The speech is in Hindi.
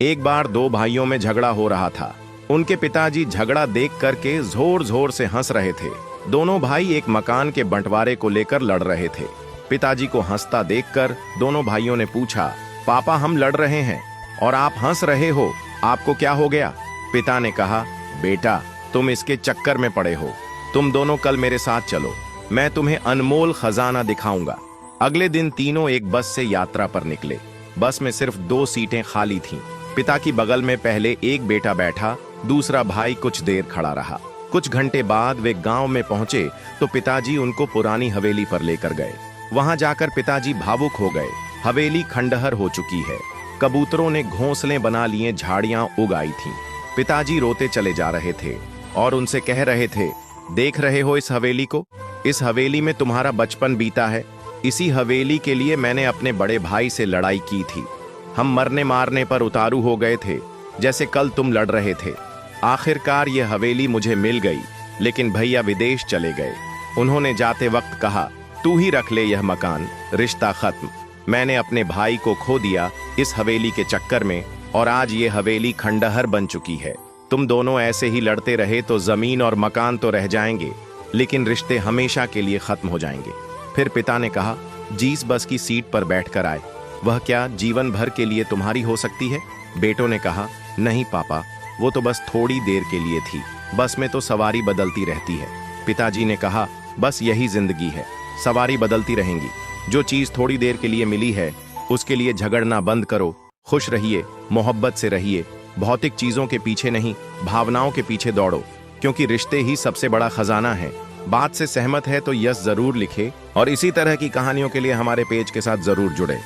एक बार दो भाइयों में झगड़ा हो रहा था। उनके पिताजी झगड़ा देख करके जोर जोर से हंस रहे थे। दोनों भाई एक मकान के बंटवारे को लेकर लड़ रहे थे। पिताजी को हंसता देखकर दोनों भाइयों ने पूछा, पापा हम लड़ रहे हैं और आप हंस रहे हो, आपको क्या हो गया? पिता ने कहा, बेटा तुम इसके चक्कर में पड़े हो, तुम दोनों कल मेरे साथ चलो, मैं तुम्हें अनमोल खजाना दिखाऊंगा। अगले दिन तीनों एक बस से यात्रा पर निकले। बस में सिर्फ 2 सीटें खाली थीं। पिता की बगल में पहले एक बेटा बैठा, दूसरा भाई कुछ देर खड़ा रहा। कुछ घंटे बाद वे गांव में पहुंचे तो पिताजी उनको पुरानी हवेली पर लेकर गए। वहां जाकर पिताजी भावुक हो गए। हवेली खंडहर हो चुकी है। कबूतरों ने घोंसले बना लिए, झाड़ियां उग आई थीं। पिताजी रोते चले जा रहे थे और उनसे कह रहे थे, देख रहे हो इस हवेली को? इस हवेली में तुम्हारा बचपन बीता है। इसी हवेली के लिए मैंने अपने बड़े भाई से लड़ाई की थी। हम मरने मारने पर उतारू हो गए थे, जैसे कल तुम लड़ रहे थे। आखिरकार यह हवेली मुझे मिल गई, लेकिन भैया विदेश चले गए। उन्होंने जाते वक्त कहा, तू ही रख ले यह मकान, रिश्ता खत्म। मैंने अपने भाई को खो दिया इस हवेली के चक्कर में और आज ये हवेली खंडहर बन चुकी है। तुम दोनों ऐसे ही लड़ते रहे तो जमीन और मकान तो रह जाएंगे, लेकिन रिश्ते हमेशा के लिए खत्म हो जाएंगे। फिर पिता ने कहा, जिस बस की सीट पर बैठकर आए वह क्या जीवन भर के लिए तुम्हारी हो सकती है? बेटों ने कहा, नहीं पापा, वो तो बस थोड़ी देर के लिए थी। बस में तो सवारी बदलती रहती है। पिताजी ने कहा, बस यही जिंदगी है, सवारी बदलती रहेंगी। जो चीज थोड़ी देर के लिए मिली है उसके लिए झगड़ना बंद करो। खुश रहिए, मोहब्बत से रहिए। भौतिक चीजों के पीछे नहीं, भावनाओं के पीछे दौड़ो, क्योंकि रिश्ते ही सबसे बड़ा खजाना है। बात से सहमत है तो यस जरूर लिखे और इसी तरह की कहानियों के लिए हमारे पेज के साथ जरूर जुड़े।